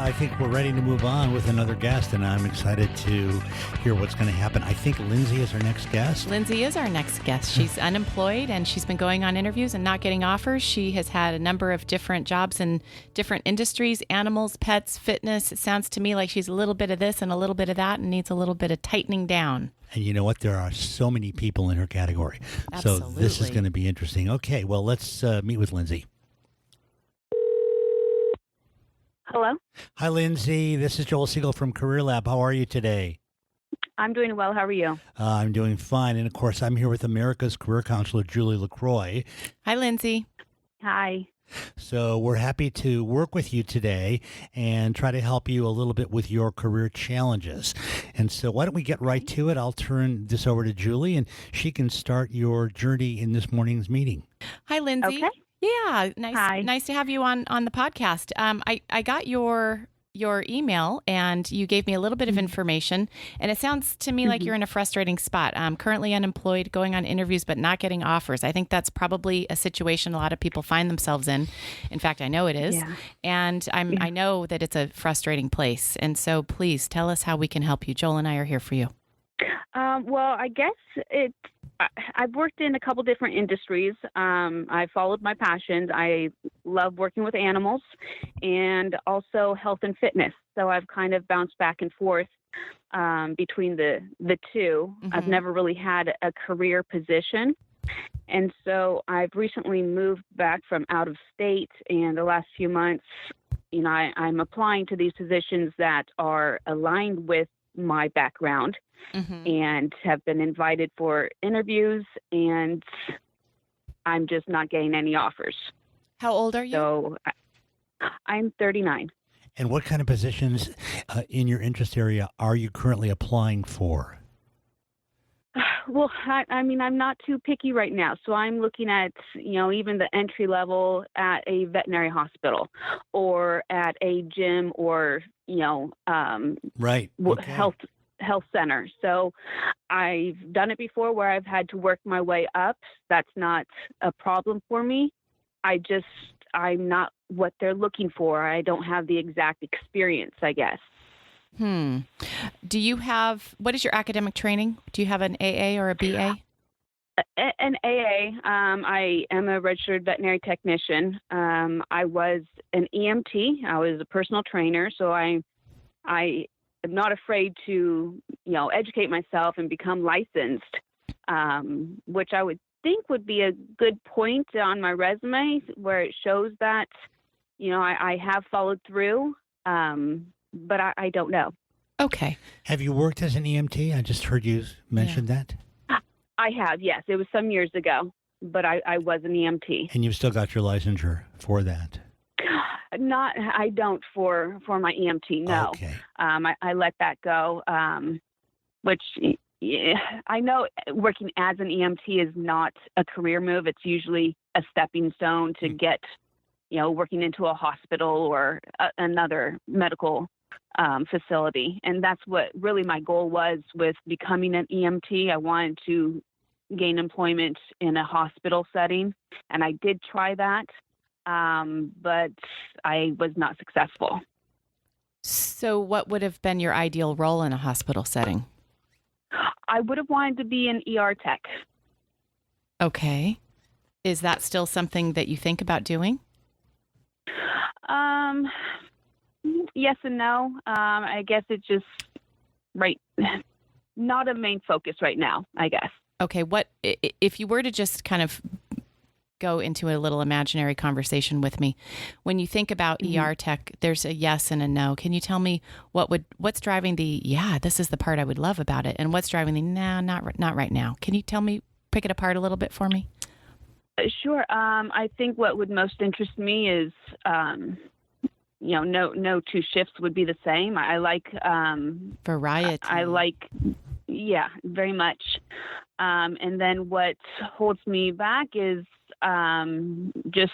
I think we're ready to move on with another guest, and I'm excited to hear what's going to happen. I think Lindsey is our next guest. Lindsey is our next guest. She's unemployed, and she's been going on interviews and not getting offers. She has had a number of different jobs in different industries, animals, pets, fitness. It sounds to me like she's a little bit of this and a little bit of that and needs a little bit of tightening down. And you know what? There are so many people in her category. Absolutely. So this is going to be interesting. Okay, well, let's meet with Lindsey. Hello. Hi, Lindsey. This is Joel Siegel from CareerLab. How are you today? I'm doing well. How are you? I'm doing fine. And, of course, I'm here with America's career counselor, Julie LaCroix. Hi, Lindsey. Hi. So we're happy to work with you today and try to help you a little bit with your career challenges. And so why don't we get right to it? I'll turn this over to Julie, and she can start your journey in this morning's meeting. Hi, Lindsey. Okay. Yeah, nice. Hi. Nice to have you on the podcast. I got your email, and you gave me a little bit of information, and it sounds to me like you're in a frustrating spot. Currently unemployed, going on interviews, but not getting offers. I think that's probably a situation a lot of people find themselves in. In fact, I know it is. Yeah. And I know that it's a frustrating place. And so please tell us how we can help you. Joel and I are here for you. Well, I guess I've worked in a couple different industries. I followed my passions. I love working with animals and also health and fitness. So I've kind of bounced back and forth between the two. Mm-hmm. I've never really had a career position. And so I've recently moved back from out of state, and the last few months, I'm applying to these positions that are aligned with my background. Mm-hmm. And have been invited for interviews, and I'm just not getting any offers. How old are you? So I'm 39. And what kind of positions in your interest area are you currently applying for? Well, I'm not too picky right now. So I'm looking at, even the entry level at a veterinary hospital or at a gym or, right. Okay. health center. So I've done it before where I've had to work my way up. That's not a problem for me. I'm not what they're looking for. I don't have the exact experience, I guess. Do you have, what is your academic training? Do you have an AA or a BA? An AA. I am a registered veterinary technician. I was an EMT. I was a personal trainer. So I am not afraid to, educate myself and become licensed, which I would think would be a good point on my resume where it shows that, I have followed through, but I don't know. Okay. Have you worked as an EMT? I just heard you mention that. I have, yes. It was some years ago, but I was an EMT. And you've still got your licensure for that? I don't for my EMT, no. Okay. I let that go, which I know working as an EMT is not a career move. It's usually a stepping stone to get, working into a hospital or another medical facility. And that's what really my goal was with becoming an EMT. I wanted to gain employment in a hospital setting, and I did try that. But I was not successful. So what would have been your ideal role in a hospital setting? I would have wanted to be an ER tech. Okay. Is that still something that you think about doing? Yes and no. I guess it's just not a main focus right now, I guess. Okay. What if you were to just kind of go into a little imaginary conversation with me? When you think about ER tech, there's a yes and a no. Can you tell me what's driving the, this is the part I would love about it, and what's driving the, not right now? Can you tell me, pick it apart a little bit for me? Sure. I think what would most interest me is, no two shifts would be the same. I like variety. I like, very much. And then what holds me back is just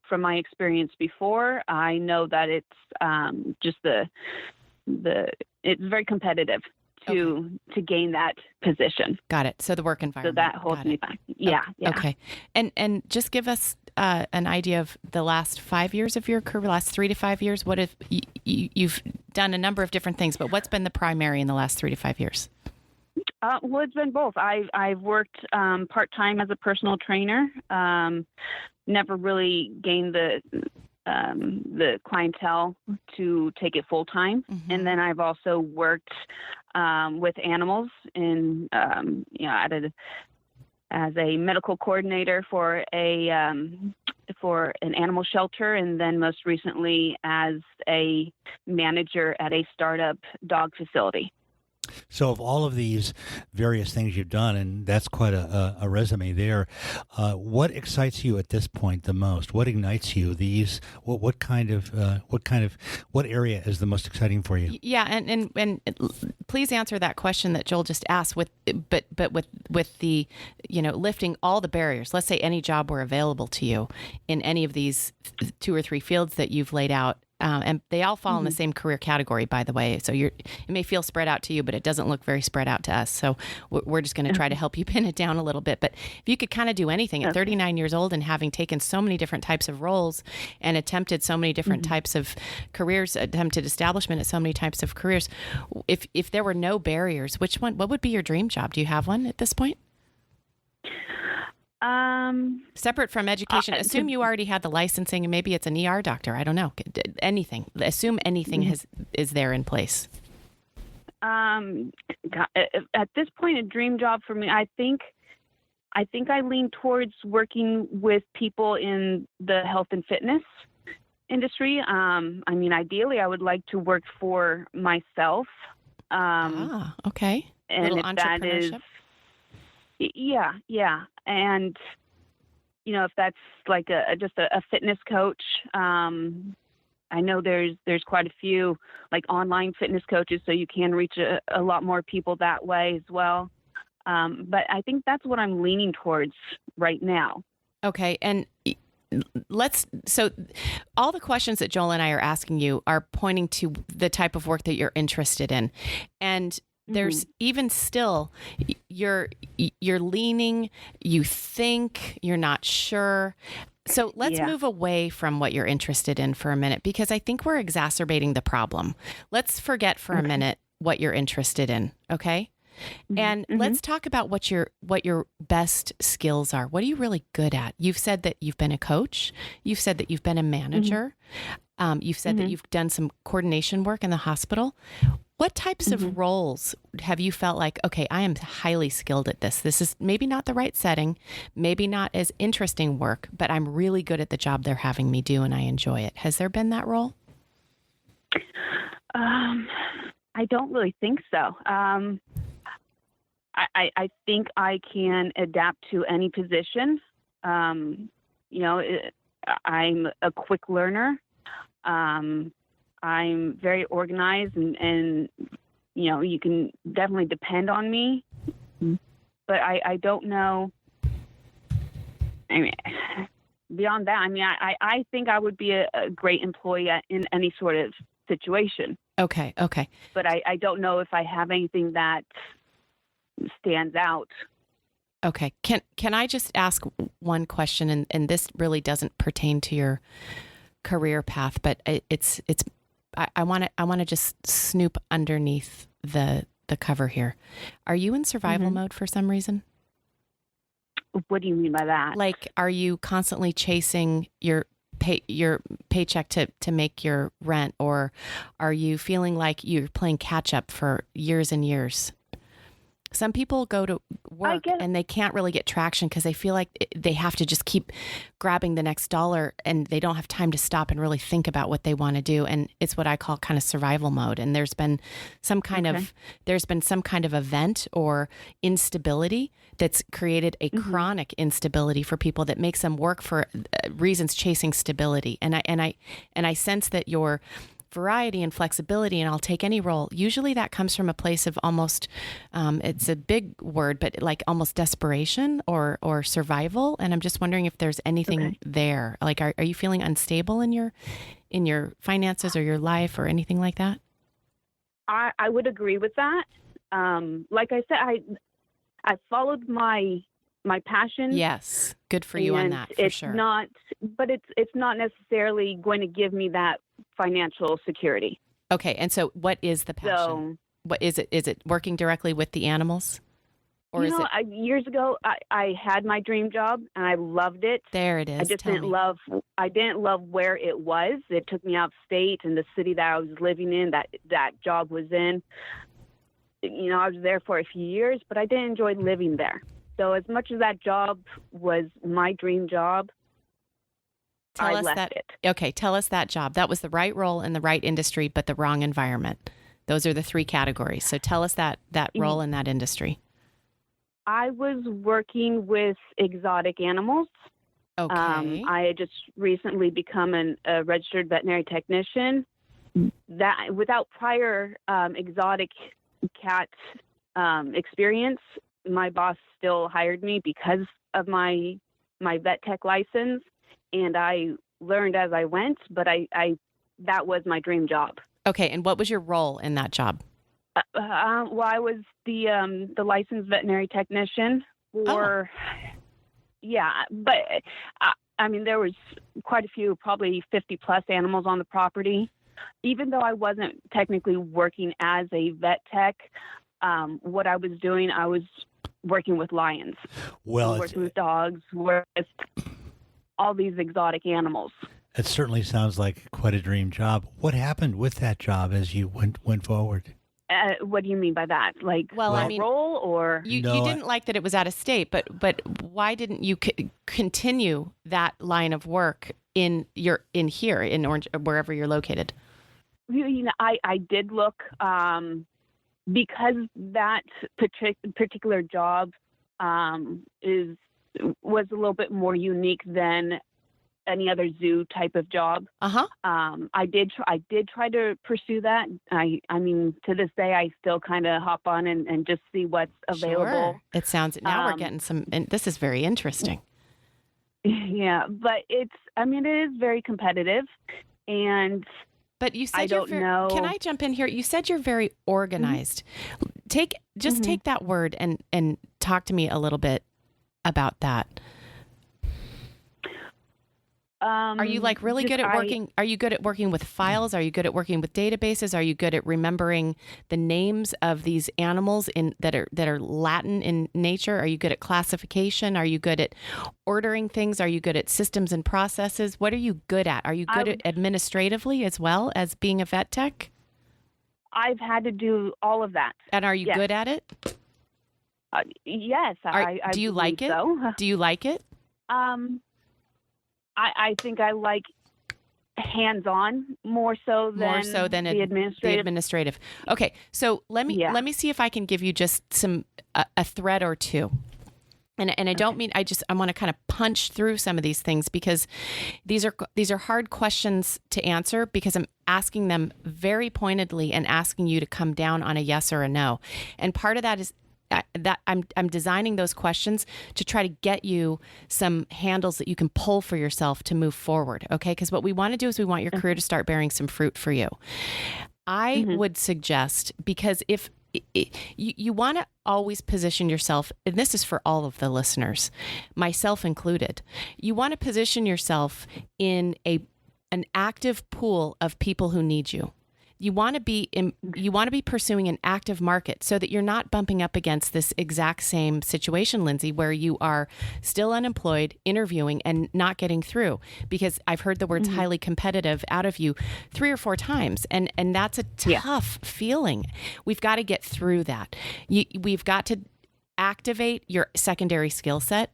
from my experience before. I know that it's just it's very competitive to gain that position. Got it. So the work environment. So that holds me back. Yeah. Okay. And just give us an idea of the last 5 years of your career, last 3 to 5 years? What if you've done a number of different things, but what's been the primary in the last 3 to 5 years? Well, it's been both. I've worked part-time as a personal trainer. Never really gained the clientele to take it full-time. Mm-hmm. And then I've also worked with animals in, as a medical coordinator for an animal shelter, and then most recently as a manager at a startup dog facility. So of all of these various things you've done, and that's quite a resume there, what excites you at this point the most? What ignites you? What area is the most exciting for you? Yeah, and please answer that question that Joel just asked with the, lifting all the barriers. Let's say any job were available to you in any of these 2 or 3 fields that you've laid out. And they all fall in the same career category, by the way. So it may feel spread out to you, but it doesn't look very spread out to us. So we're just going to try to help you pin it down a little bit. But if you could kind of do anything at 39 years old and having taken so many different types of roles and attempted so many different types of careers, attempted establishment at so many types of careers, if there were no barriers, what would be your dream job? Do you have one at this point? Separate from education, assume you already had the licensing and maybe it's an ER doctor. I don't know. Anything. Assume anything is there in place. At this point, a dream job for me, I think I lean towards working with people in the health and fitness industry. Ideally, I would like to work for myself. Okay. And little if entrepreneurship. that is, yeah. And, if that's like just a fitness coach, I know there's quite a few like online fitness coaches, so you can reach a lot more people that way as well. But I think that's what I'm leaning towards right now. Okay. And so all the questions that Joel and I are asking you are pointing to the type of work that you're interested in. And there's even still, you're leaning, you think, you're not sure. So let's move away from what you're interested in for a minute, because I think we're exacerbating the problem. Let's forget for a minute what you're interested in. Okay. And let's talk about what your best skills are. What are you really good at? You've said that you've been a coach. You've said that you've been a manager. You've said that you've done some coordination work in the hospital. What types of roles have you felt like, okay, I am highly skilled at this. This is maybe not the right setting, maybe not as interesting work, but I'm really good at the job they're having me do and I enjoy it. Has there been that role? I don't really think so. I think I can adapt to any position. I'm a quick learner. I'm very organized and you can definitely depend on me, but I don't know. Beyond that, I think I would be a great employee in any sort of situation. Okay. But I don't know if I have anything that stands out. Okay. Can I just ask one question? And this really doesn't pertain to your career path, but I want to just snoop underneath the cover here. Are you in survival mode for some reason? What do you mean by that? Like, are you constantly chasing your paycheck to make your rent, or are you feeling like you're playing catch up for years and years? Some people go to work and they can't really get traction because they feel like they have to just keep grabbing the next dollar and they don't have time to stop and really think about what they want to do. And it's what I call kind of survival mode. And there's been some kind of event or instability that's created a chronic instability for people that makes them work for reasons chasing stability. And I sense that your variety and flexibility, and I'll take any role. Usually that comes from a place of almost, it's a big word, but like almost desperation or survival. And I'm just wondering if there's anything there. Like, are you feeling unstable in your finances or your life or anything like that? I would agree with that. Like I said, I followed my passion. Yes. Good for you on that, for it's sure. But it's not necessarily going to give me that financial security. Okay, and so what is the passion? So, what is it? Is it working directly with the animals? Or is it years ago, I had my dream job and I loved it. There it is. I just didn't love where it was. It took me out of state, and the city that I was living in, that job was in. I was there for a few years, but I didn't enjoy living there. So as much as that job was my dream job, I left it. Okay, tell us that job. That was the right role in the right industry, but the wrong environment. Those are the three categories. So tell us that role in that industry. I was working with exotic animals. Okay. I had just recently become a registered veterinary technician. That without prior exotic cat experience, my boss still hired me because of my vet tech license, and I learned as I went. But I that was my dream job. Okay, and what was your role in that job? Well, I was the licensed veterinary technician for, but there was quite a few, probably 50 plus animals on the property. Even though I wasn't technically working as a vet tech, what I was doing, I was working with lions, working with dogs, with all these exotic animals. It certainly sounds like quite a dream job. What happened with that job as you went forward? What do you mean by that? Role or you didn't like that it was out of state, but why didn't you continue that line of work in here in Orange, wherever you're located? I did look because that particular job was a little bit more unique than any other zoo type of job. I did try to pursue that. I mean, to this day, I still kind of hop on and just see what's available. Sure. It sounds, now we're getting some, and this is very interesting. Yeah, but it is very competitive, but you said I don't know. Can I jump in here? You said you're very organized. Mm-hmm. Take that word and talk to me a little bit about that. Are you really good at working? Are you good at working with files? Are you good at working with databases? Are you good at remembering the names of these animals that are Latin in nature? Are you good at classification? Are you good at ordering things? Are you good at systems and processes? What are you good at? Are you good at administratively as well as being a vet tech? I've had to do all of that. And are you good at it? Yes. Do you like it? So. Do you like it? I think I like hands-on more so than the administrative. Okay, so let me see if I can give you just a thread or two. And I don't mean I want to kind of punch through some of these things because these are hard questions to answer because I'm asking them very pointedly and asking you to come down on a yes or a no. And part of that is that I'm designing those questions to try to get you some handles that you can pull for yourself to move forward. Okay. Because what we want to do is we want your career to start bearing some fruit for you. I would suggest, because if you want to always position yourself, and this is for all of the listeners, myself included, you want to position yourself in an active pool of people who need you. You want to be pursuing an active market so that you're not bumping up against this exact same situation, Lindsey, where you are still unemployed, interviewing, and not getting through. Because I've heard the words highly competitive out of you 3 or 4 times, and that's a tough feeling. We've got to get through that. We've got to activate your secondary skill set.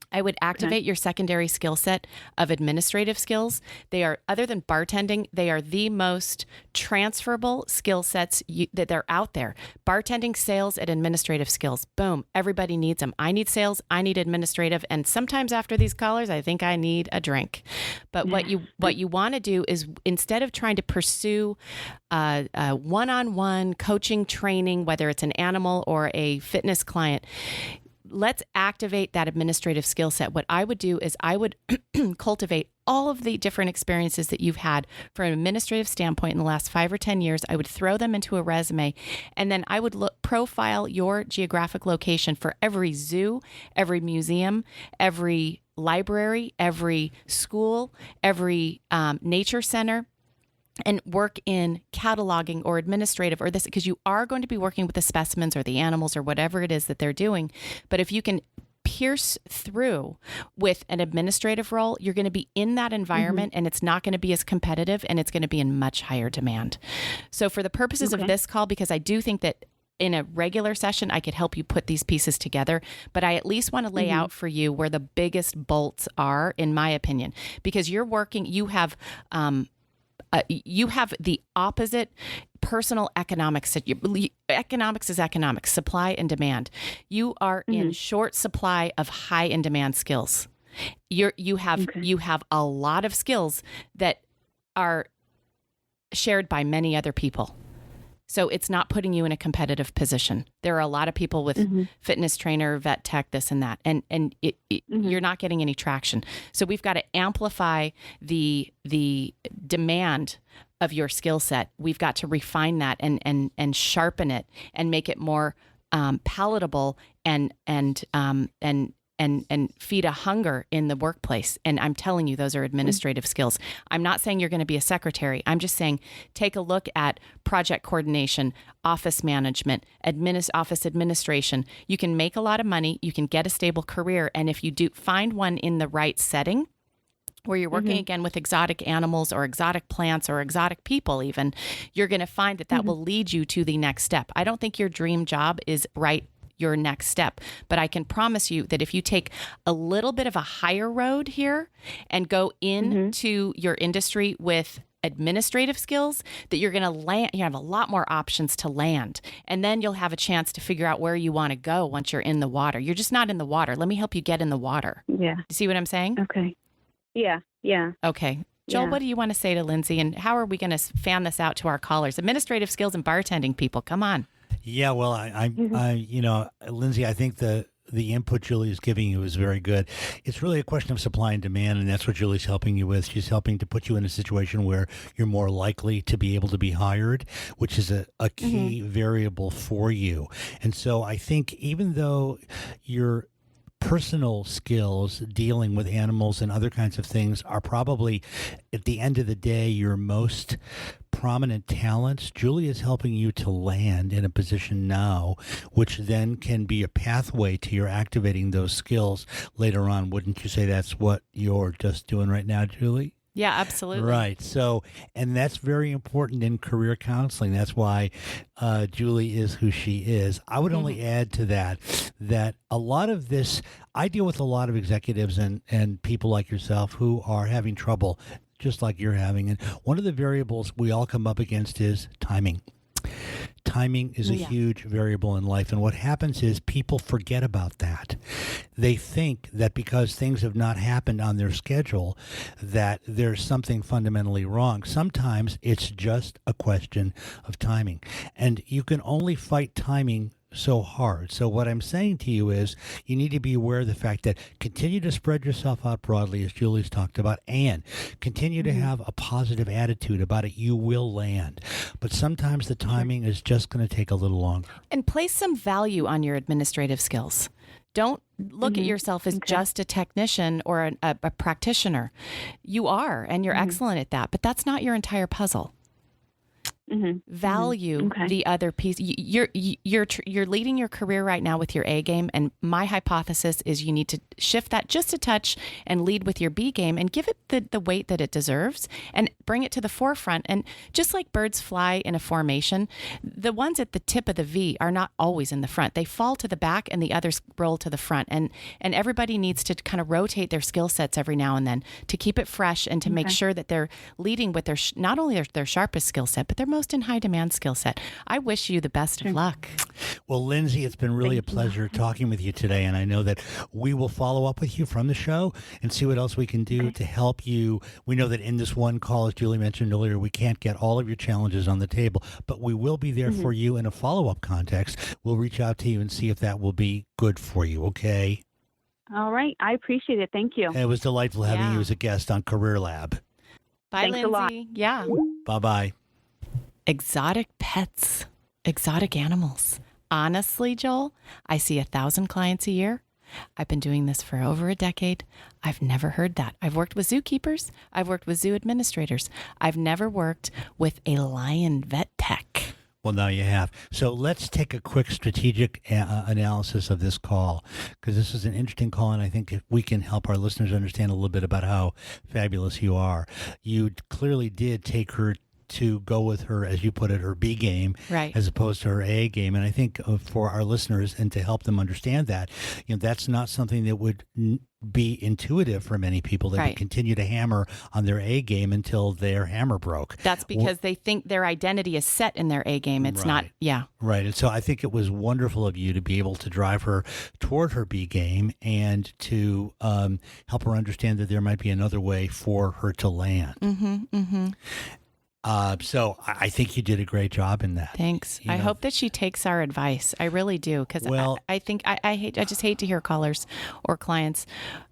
I would activate your secondary skill set of administrative skills. They are, other than bartending, they are the most transferable skill sets that they're out there. Bartending, sales, and administrative skills. Boom. Everybody needs them. I need sales. I need administrative. And sometimes after these callers, I think I need a drink. But what you want to do is, instead of trying to pursue one-on-one coaching training, whether it's an animal or a fitness client, let's activate that administrative skill set. What I would do is I would cultivate all of the different experiences that you've had from an administrative standpoint in the last 5 or 10 years. I would throw them into a resume, and then I would profile your geographic location for every zoo, every museum, every library, every school, every nature center, and work in cataloging or administrative or this, because you are going to be working with the specimens or the animals or whatever it is that they're doing. But if you can pierce through with an administrative role, you're going to be in that environment, and it's not going to be as competitive, and it's going to be in much higher demand. So for the purposes of this call, because I do think that in a regular session, I could help you put these pieces together, but I at least want to lay out for you where the biggest bolts are, in my opinion, because you're working, you have the opposite personal economics. Economics is economics, supply and demand. You are in short supply of high in demand skills. You have a lot of skills that are shared by many other people. So it's not putting you in a competitive position. There are a lot of people with fitness trainer, vet tech, this and that, and you're not getting any traction. So we've got to amplify the demand of your skill set. We've got to refine that and sharpen it and make it more palatable and feed a hunger in the workplace. And I'm telling you, those are administrative skills. I'm not saying you're going to be a secretary. I'm just saying take a look at project coordination, office management, office administration. You can make a lot of money. You can get a stable career. And if you do find one in the right setting, where you're working again with exotic animals or exotic plants or exotic people even, you're going to find that will lead you to the next step. I don't think your dream job is your next step. But I can promise you that if you take a little bit of a higher road here and go into your industry with administrative skills, that you're going to land, you have a lot more options to land. And then you'll have a chance to figure out where you want to go once you're in the water. You're just not in the water. Let me help you get in the water. Yeah. You see what I'm saying? Okay. Yeah. Yeah. Okay. Joel, what do you want to say to Lindsey, and how are we going to fan this out to our callers? Administrative skills and bartending people, come on. Yeah, well, Lindsey, I think the input Julie is giving you is very good. It's really a question of supply and demand, and that's what Julie's helping you with. She's helping to put you in a situation where you're more likely to be able to be hired, which is a key variable for you. And so I think even though your personal skills dealing with animals and other kinds of things are probably, at the end of the day, your most prominent talents, Julie is helping you to land in a position now, which then can be a pathway to your activating those skills later on. Wouldn't you say that's what you're just doing right now, Julie? Yeah, absolutely. Right. So, and that's very important in career counseling. That's why Julie is who she is. I would only add to that a lot of this, I deal with a lot of executives and people like yourself who are having trouble, just like you're having. And one of the variables we all come up against is timing. Timing is a huge variable in life. And what happens is people forget about that. They think that because things have not happened on their schedule, that there's something fundamentally wrong. Sometimes it's just a question of timing. And you can only fight timing so hard. So what I'm saying to you is you need to be aware of the fact that continue to spread yourself out broadly, as Julie's talked about, and continue to have a positive attitude about it. You will land. But sometimes the timing is just going to take a little longer. And place some value on your administrative skills. Don't look at yourself as just a technician or a practitioner. You are, and you're excellent at that, but that's not your entire puzzle. Value the other piece. You're leading your career right now with your A game, and my hypothesis is you need to shift that just a touch and lead with your B game and give it the weight that it deserves and bring it to the forefront. And just like birds fly in a formation, the ones at the tip of the V are not always in the front. They fall to the back and the others roll to the front. And everybody needs to kind of rotate their skill sets every now and then to keep it fresh and to make sure that they're leading with their not only their sharpest skill set, but their most most in high demand skill set. I wish you the best of luck. Well, Lindsey, it's been really a pleasure talking with you today, and I know that we will follow up with you from the show and see what else we can do to help you. We know that in this one call, as Julie mentioned earlier, we can't get all of your challenges on the table, but we will be there for you in a follow-up context. We'll reach out to you and see if that will be good for you, okay? All right. I appreciate it. Thank you. It was delightful having you as a guest on CareerLab. Bye, Thanks a lot. Lindsey. Yeah. Bye-bye. Exotic pets, exotic animals. Honestly, Joel, I see 1,000 clients a year. I've been doing this for over a decade. I've never heard that. I've worked with zookeepers. I've worked with zoo administrators. I've never worked with a lion vet tech. Well, now you have. So let's take a quick strategic analysis of this call, because this is an interesting call, and I think if we can help our listeners understand a little bit about how fabulous you are. You clearly did take her to go with her, as you put it, her B game, right, as opposed to her A game. And I think for our listeners and to help them understand that, that's not something that would be intuitive for many people. They would continue to hammer on their A game until their hammer broke. That's because they think their identity is set in their A game. It's not. Yeah. Right. And so I think it was wonderful of you to be able to drive her toward her B game and to help her understand that there might be another way for her to land. So I think you did a great job in that. Thanks. I hope that she takes our advice. I really do. Because I think I just hate to hear callers or clients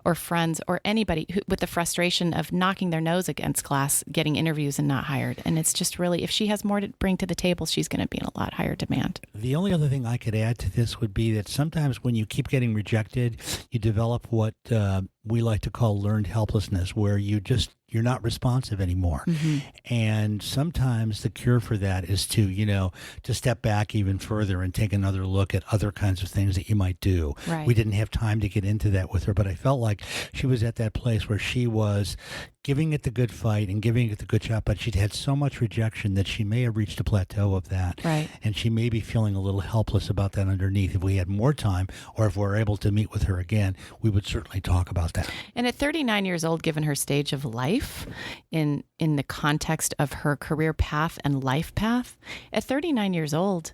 or friends or anybody with the frustration of knocking their nose against glass, getting interviews and not hired. And it's just really, if she has more to bring to the table, she's going to be in a lot higher demand. The only other thing I could add to this would be that sometimes when you keep getting rejected, you develop what we like to call learned helplessness, where you're not responsive anymore. And sometimes the cure for that is to step back even further and take another look at other kinds of things that you might do. Right. We didn't have time to get into that with her, but I felt like she was at that place where she was giving it the good fight and giving it the good shot, but she'd had so much rejection that she may have reached a plateau of that. Right. And she may be feeling a little helpless about that underneath. If we had more time, or if we're able to meet with her again, we would certainly talk about that. And at 39 years old, given her stage of life, in the context of her career path and life path, at 39 years old,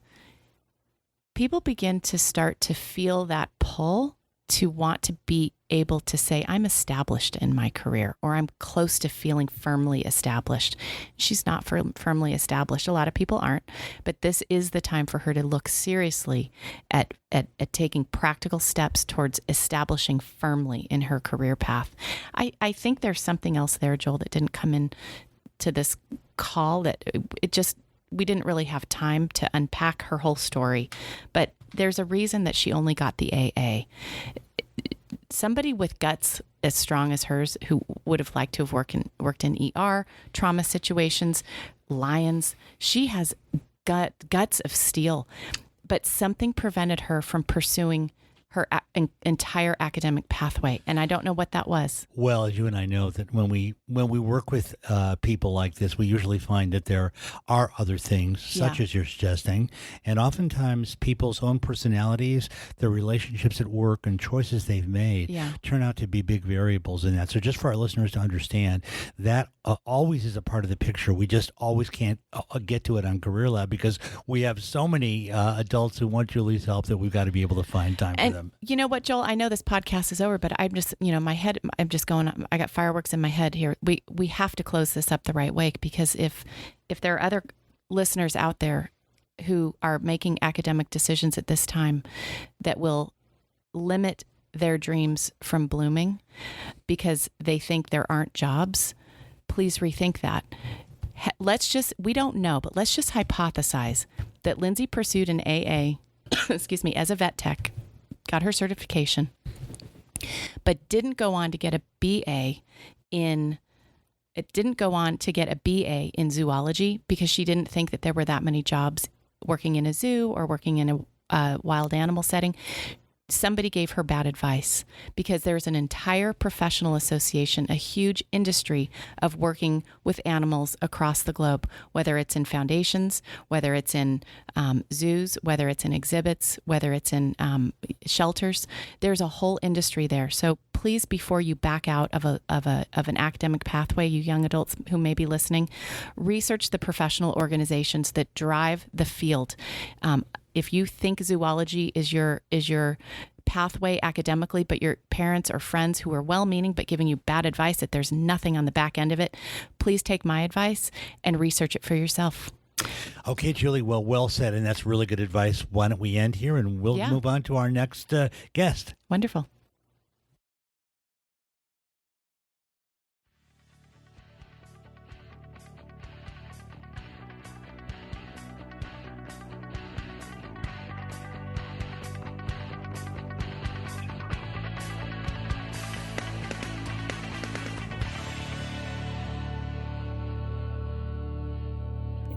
people begin to start to feel that pull to want to be able to say, I'm established in my career, or I'm close to feeling firmly established. She's not firmly established. A lot of people aren't, but this is the time for her to look seriously at taking practical steps towards establishing firmly in her career path. I think there's something else there, Joel, that didn't come in to this call, that we didn't really have time to unpack her whole story, but there's a reason that she only got the AA. Somebody with guts as strong as hers, who would have liked to have worked in ER, trauma situations, lions, she has guts of steel, but something prevented her from pursuing her entire academic pathway. And I don't know what that was. Well, as you and I know, that when we work with people like this, we usually find that there are other things, such as you're suggesting. And oftentimes people's own personalities, their relationships at work, and choices they've made turn out to be big variables in that. So just for our listeners to understand, that always is a part of the picture. We just always can't get to it on CareerLab because we have so many adults who want Julie's help that we've got to be able to find time for them. You know what, Joel? I know this podcast is over, but I'm just, my head, I'm just going, I got fireworks in my head here. We have to close this up the right way, because if there are other listeners out there who are making academic decisions at this time that will limit their dreams from blooming because they think there aren't jobs, please rethink that. We don't know, but let's just hypothesize that Lindsey pursued an AA, as a vet tech, got her certification, but didn't go on to get a BA in zoology because she didn't think that there were that many jobs working in a zoo or working in a wild animal setting. Somebody gave her bad advice, because there's an entire professional association, a huge industry of working with animals across the globe, whether it's in foundations, whether it's in zoos, whether it's in exhibits, whether it's in shelters. There's a whole industry there. So please, before you back out of an academic pathway, you young adults who may be listening, research the professional organizations that drive the field. If you think zoology is your pathway academically, but your parents or friends who are well-meaning but giving you bad advice, that there's nothing on the back end of it, please take my advice and research it for yourself. Okay, Julie, well said, and that's really good advice. Why don't we end here, and we'll move on to our next guest. Wonderful.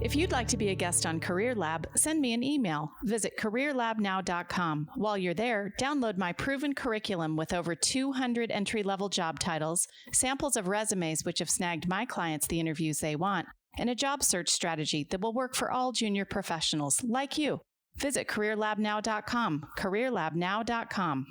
If you'd like to be a guest on CareerLab, send me an email. Visit CareerLabNow.com. While you're there, download my proven curriculum with over 200 entry-level job titles, samples of resumes which have snagged my clients the interviews they want, and a job search strategy that will work for all junior professionals like you. Visit CareerLabNow.com. CareerLabNow.com.